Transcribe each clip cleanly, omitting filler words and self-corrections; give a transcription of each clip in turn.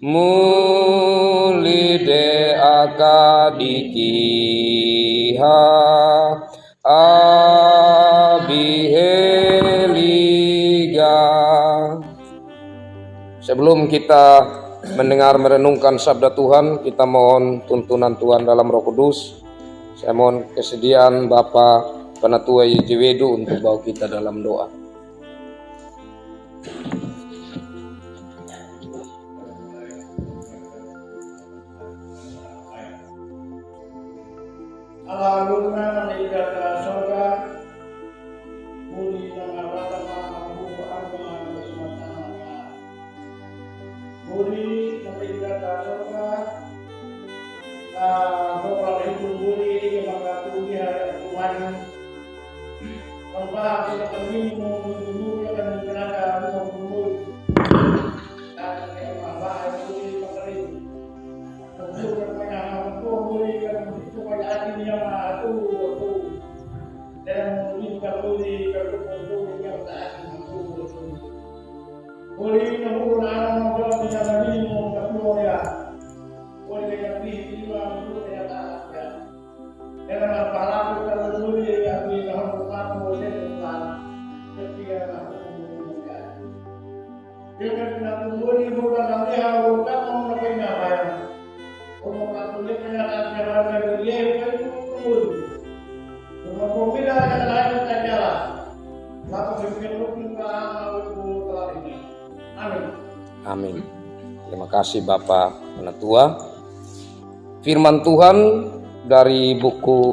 mulide akadikiha abiheliga. Sebelum kita mendengar merenungkan sabda Tuhan, kita mohon tuntunan Tuhan dalam Roh Kudus. Saya mohon kesediaan Bapak Penatua YJWedu untuk bawa kita dalam doa. Allahumma naikata surga muli nangabata ma'ahu arba bismatana muli naikata surga beberapa itu muli mengatu dia Tuhan tanpa kita terminum dulu akan digunakan umur dan Allah itu memberi untuk kemenangan untuk memberikan supaya hati yang itu dan memberikan budi kepada yang taat itu boleh menggunakan modal yang minimum keluarga boleh yang dihidup dulu yang taat ya dengan para kita boleh yang dilakukan boleh Tuhan ketika dengan kita boleh bukan nanti harus kan mengenai apa ya untuk katulik menyatakan jalan dia itu betul. Untuk berbeda dengan lain saja. Maka berpikir kita itu telah ini. Amin. Amin. Terima kasih Bapak Penatua. Firman Tuhan dari buku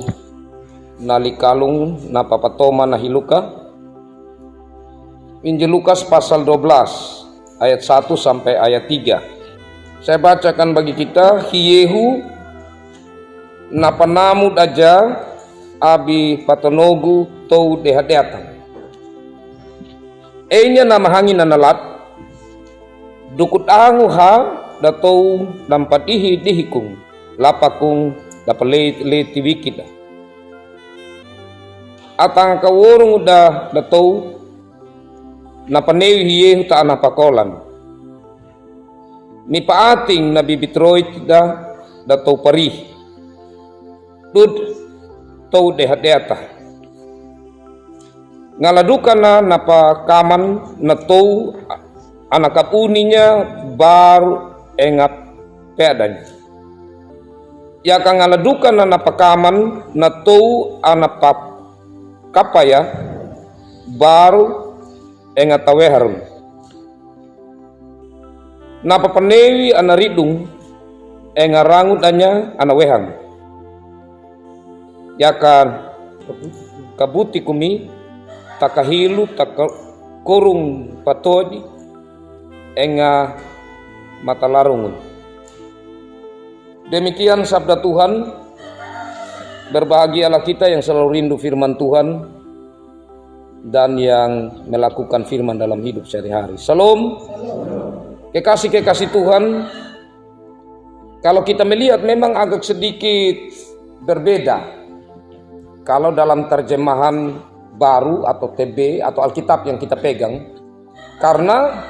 Nalikalung Napapatoma Nahiluka, Injil Lukas pasal 12 ayat 1 sampai ayat 3. Saya bacakan bagi kita. Hiyehu napanamud aja abi patonogu tou dehadeatan. Enya nama hangin analat dukut angu ha datou dampatihi dihikung lapakung dapaleti wikida. Atang kaworung da datou napanewi hiyehu ta anapakolan. Ni paating nabibitroit da tau parih dud tau dehadeata ngaladukan na napakaman na tau anakapuninya baru engat peadanya ya kang ngaladukan na napakaman na tau anapap kapaya baru engat taweharun napapanewi anaridung engarangut anya anawehang yakan kabuti kumi takahilu takakurung patodi enga matalarungun. Demikian sabda Tuhan. Berbahagialah kita yang selalu rindu firman Tuhan dan yang melakukan firman dalam hidup sehari-hari. Salam. Kekasih-kekasih Tuhan, kalau kita melihat memang agak sedikit berbeda. Kalau dalam terjemahan baru atau TB atau Alkitab yang kita pegang, karena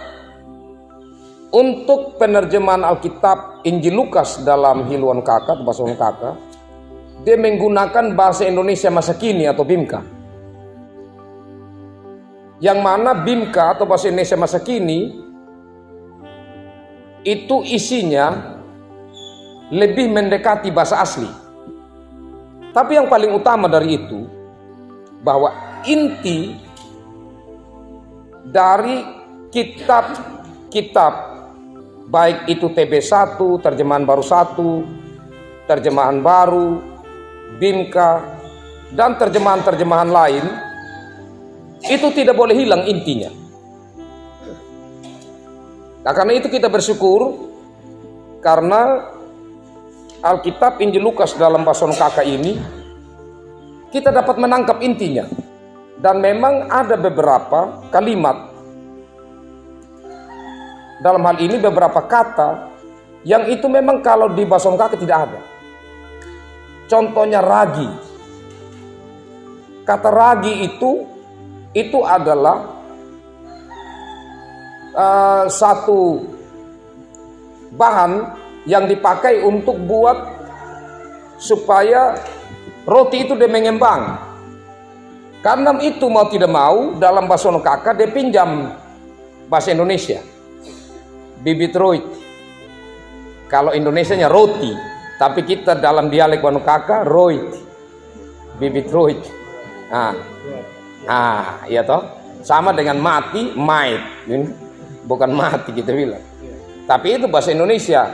untuk penerjemahan Alkitab Injil Lukas dalam Hiluan Kaka atau bahasa Kaka, dia menggunakan bahasa Indonesia masa kini atau BIMKA. Yang mana BIMKA atau bahasa Indonesia masa kini itu isinya lebih mendekati bahasa asli. Tapi yang paling utama dari itu, bahwa inti dari kitab-kitab baik itu TB1, terjemahan baru 1, terjemahan baru, BIMKA, dan terjemahan-terjemahan lain, itu tidak boleh hilang intinya. Nah, karena itu kita bersyukur karena Alkitab Injil Lukas dalam bahasa Kaka ini kita dapat menangkap intinya. Dan memang ada beberapa kalimat, dalam hal ini beberapa kata yang itu memang kalau di bahasa Kaka tidak ada. Contohnya ragi. Kata ragi itu adalah satu bahan yang dipakai untuk buat supaya roti itu dia mengembang. Karena itu mau tidak mau dalam bahasa Kakak dia pinjam bahasa Indonesia, bibit roti. Kalau Indonesianya roti, tapi kita dalam dialek Banu Kakak roti, bibit roti. Iya toh, sama dengan mati, mait, bukan mati kita bilang. Tapi itu bahasa Indonesia.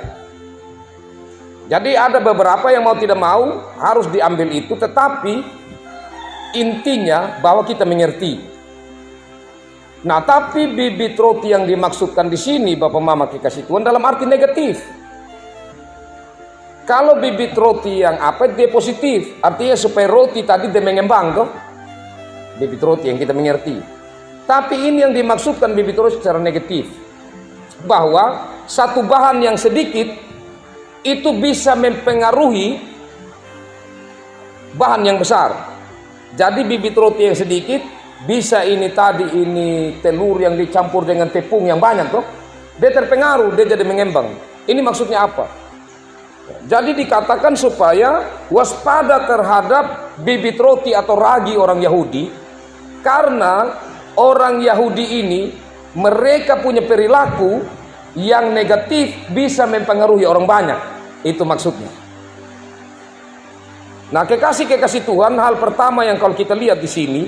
Jadi ada beberapa yang mau tidak mau harus diambil itu, tetapi intinya bahwa kita mengerti. Nah, tapi bibit roti yang dimaksudkan di sini Bapak Mama kekasih Tuhan dalam arti negatif. Kalau bibit roti yang dia positif, artinya supaya roti tadi dia mengembang toh. Bibit roti yang kita mengerti. Tapi ini yang dimaksudkan bibit roti secara negatif. Bahwa satu bahan yang sedikit itu bisa mempengaruhi bahan yang besar. Jadi bibit roti yang sedikit bisa ini telur yang dicampur dengan tepung yang banyak toh. Dia terpengaruh, dia jadi mengembang. Ini maksudnya apa? Jadi dikatakan supaya waspada terhadap bibit roti atau ragi orang Yahudi, karena orang Yahudi ini mereka punya perilaku yang negatif bisa mempengaruhi orang banyak. Itu maksudnya. Nah, kekasih Tuhan, hal pertama yang kalau kita lihat di sini,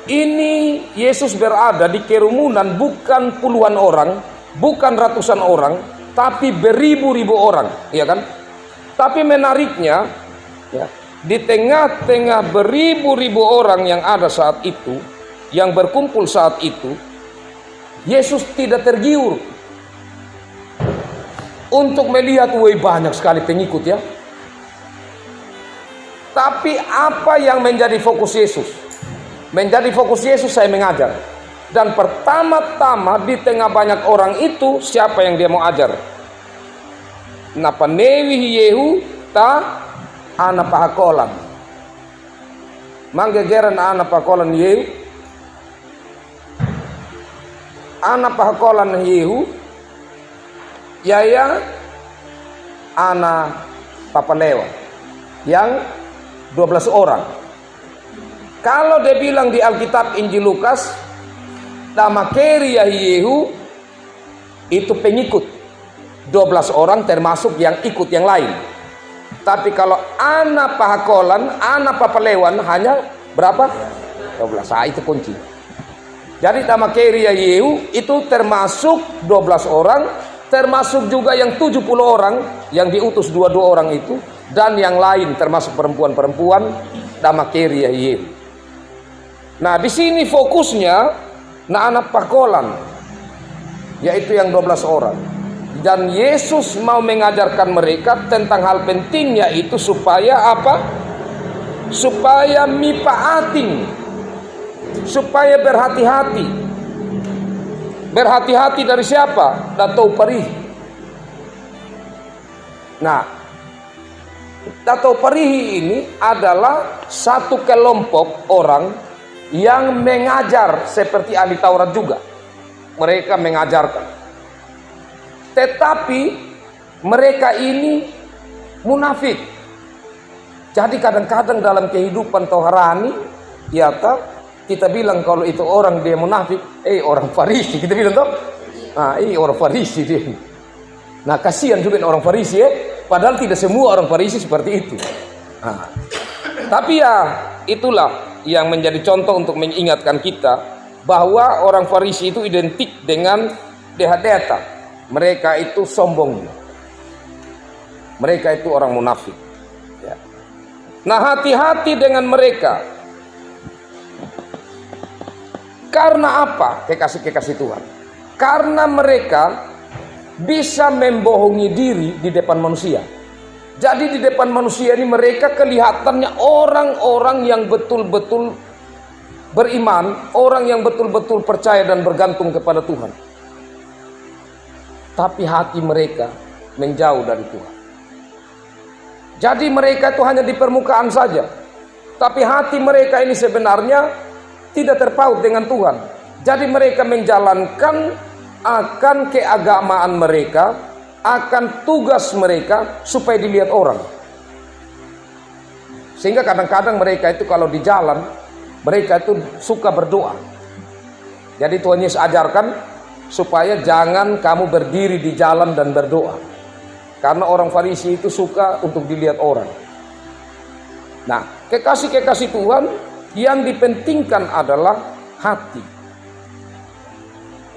ini Yesus berada di kerumunan bukan puluhan orang, bukan ratusan orang, tapi beribu-ribu orang, ya kan? Tapi menariknya, ya, di tengah-tengah beribu-ribu orang yang ada saat itu, yang berkumpul saat itu, Yesus tidak tergiur untuk melihat, woi banyak sekali pengikut ya. Tapi apa yang menjadi fokus Yesus? Menjadi fokus Yesus saya mengajar. Dan pertama-tama di tengah banyak orang itu, siapa yang dia mau ajar? Napa newi Yehu ta ana pahakolan. Manggegeran ana pahakolan Yehu. Ana pahakolan Yehu. Yaya ana papalewa. Yang 12 orang. Kalau dia bilang di Alkitab Injil Lukas, nama Keria Yehu itu pengikut. 12 orang termasuk yang ikut yang lain. Tapi kalau anak pahakolan, anak papalewan hanya berapa? 12. Itu kunci. Jadi nama Keria Yehu itu termasuk 12 orang, termasuk juga yang 70 orang yang diutus 22 orang itu, dan yang lain termasuk perempuan-perempuan, nama Keria Yehu. Nah, di sini fokusnya anak pahakolan, yaitu yang 12 orang. Dan Yesus mau mengajarkan mereka tentang hal pentingnya itu supaya apa? Supaya mipaating, supaya berhati-hati. Berhati-hati dari siapa? Dato Parih. Nah, Dato Parih ini adalah satu kelompok orang yang mengajar seperti ahli Taurat juga. Mereka mengajarkan. Tetapi mereka ini munafik. Jadi kadang-kadang dalam kehidupan toharani, ya kita bilang kalau itu orang dia munafik, orang Farisi kita bilang toh. Orang Farisi dia. Nah, kasihan juga orang Farisi ya. Padahal tidak semua orang Farisi seperti itu. Tapi ya itulah yang menjadi contoh untuk mengingatkan kita bahwa orang Farisi itu identik dengan deha-dehata. Mereka itu sombong. Mereka itu orang munafik. Ya. Nah, hati-hati dengan mereka. Karena apa? Kekasih-kekasih Tuhan. Karena mereka bisa membohongi diri di depan manusia. Jadi di depan manusia ini mereka kelihatannya orang-orang yang betul-betul beriman, orang yang betul-betul percaya dan bergantung kepada Tuhan. Tapi hati mereka menjauh dari Tuhan. Jadi mereka itu hanya di permukaan saja. Tapi hati mereka ini sebenarnya tidak terpaut dengan Tuhan. Jadi mereka menjalankan akan keagamaan mereka akan tugas mereka supaya dilihat orang. Sehingga kadang-kadang mereka itu kalau di jalan, mereka itu suka berdoa. Jadi Tuhan Yesus ajarkan supaya jangan kamu berdiri di jalan dan berdoa. Karena orang Farisi itu suka untuk dilihat orang. Nah, kekasih-kekasih Tuhan, yang dipentingkan adalah hati.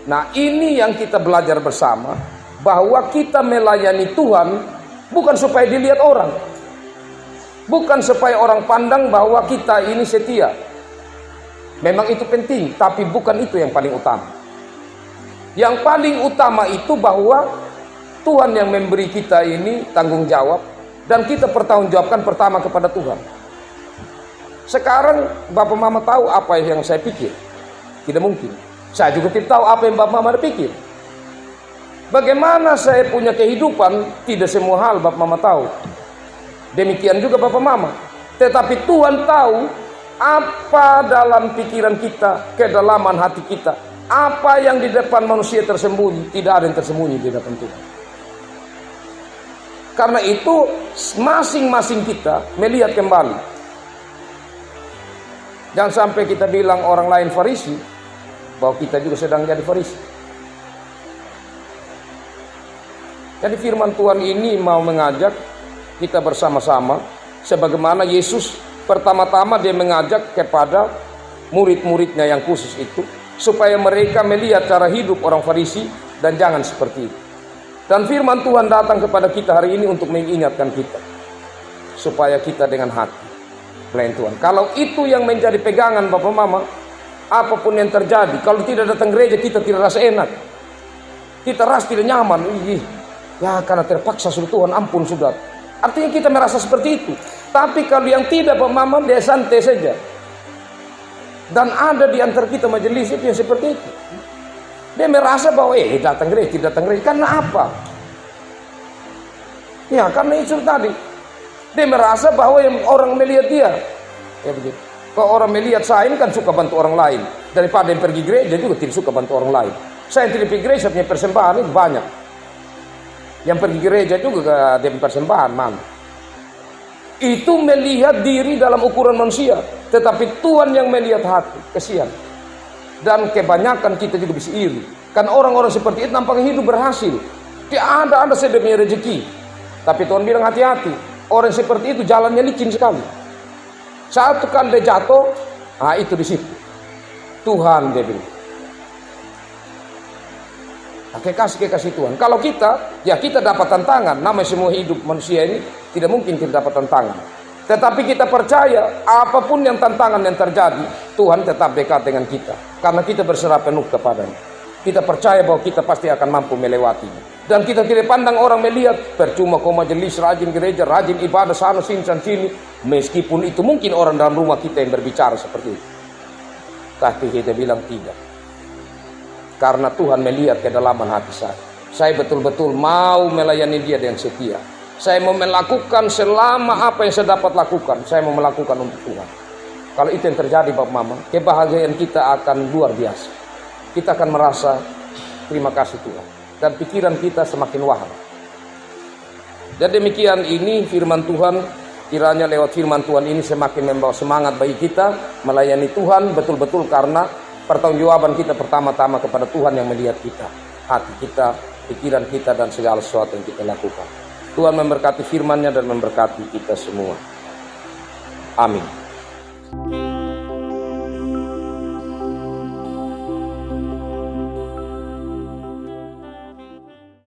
Nah, ini yang kita belajar bersama, bahwa kita melayani Tuhan bukan supaya dilihat orang. Bukan supaya orang pandang bahwa kita ini setia. Memang itu penting, tapi bukan itu yang paling utama. Yang paling utama itu bahwa Tuhan yang memberi kita ini tanggung jawab, dan kita bertanggungjawabkan pertama kepada Tuhan. Sekarang Bapak Mama tahu apa yang saya pikir? Tidak mungkin. Saya juga tidak tahu apa yang Bapak Mama pikir. Bagaimana saya punya kehidupan, tidak semua hal Bapak Mama tahu. Demikian juga Bapak Mama. Tetapi Tuhan tahu apa dalam pikiran kita, kedalaman hati kita. Apa yang di depan manusia tersembunyi, tidak ada yang tersembunyi di depan Tuhan. Karena itu masing-masing kita melihat kembali. Jangan sampai kita bilang orang lain Farisi, bahwa kita juga sedang jadi Farisi. Jadi firman Tuhan ini mau mengajak kita bersama-sama, sebagaimana Yesus pertama-tama dia mengajak kepada murid-muridnya yang khusus itu, supaya mereka melihat cara hidup orang Farisi dan jangan seperti itu. Dan firman Tuhan datang kepada kita hari ini untuk mengingatkan kita, supaya kita dengan hati melayani Tuhan. Kalau itu yang menjadi pegangan Bapak Mama, apapun yang terjadi, kalau tidak datang gereja kita tidak rasa enak, kita rasa tidak nyaman. Ya karena terpaksa sudah Tuhan, ampun sudah. Artinya kita merasa seperti itu. Tapi kalau yang tidak Bapak Mama, dia santai saja. Dan ada di antara kita majelis itu yang seperti itu. Dia merasa bahwa datang gereja, tidak datang gereja. Karena apa? Ya karena itu tadi. Dia merasa bahwa yang orang melihat dia. Ya begitu. Kalau orang melihat saya ini kan suka bantu orang lain. Daripada yang pergi gereja juga tidak suka bantu orang lain. Saya yang tidak pergi gereja punya persembahan itu banyak. Yang pergi gereja juga ada persembahan mana. Itu melihat diri dalam ukuran manusia. Tetapi Tuhan yang melihat hati. Kesian. Dan kebanyakan kita juga bisa iri. Kan orang-orang seperti itu nampaknya hidup berhasil. Dia ada sedang punya rezeki. Tapi Tuhan bilang hati-hati. Orang seperti itu jalannya licin sekali. Satu kali dia jatuh, itu di situ. Tuhan dia bilang. Kekasih Tuhan. Kalau kita, ya kita dapat tantangan. Namanya semua hidup manusia ini tidak mungkin tidak dapat tantangan. Tetapi kita percaya apapun yang tantangan yang terjadi, Tuhan tetap dekat dengan kita. Karena kita berserah penuh kepadanya. Kita percaya bahwa kita pasti akan mampu melewatinya. Dan kita tidak pandang orang melihat, percuma kau majelis, rajin gereja, rajin ibadah, sana sini, sini. Meskipun itu mungkin orang dalam rumah kita yang berbicara seperti itu. Tapi kita bilang tidak. Karena Tuhan melihat kedalaman hati saya. Saya betul-betul mau melayani dia dengan setia. Saya mau melakukan selama apa yang saya dapat lakukan. Saya mau melakukan untuk Tuhan. Kalau itu yang terjadi Bapak Mama, kebahagiaan kita akan luar biasa. Kita akan merasa terima kasih Tuhan. Dan pikiran kita semakin waham. Dan demikian ini firman Tuhan. Kiranya lewat firman Tuhan ini semakin membawa semangat bagi kita melayani Tuhan betul-betul, karena pertanggungjawaban kita pertama-tama kepada Tuhan yang melihat kita, hati kita, pikiran kita, dan segala sesuatu yang kita lakukan. Tuhan memberkati firman-Nya dan memberkati kita semua. Amin.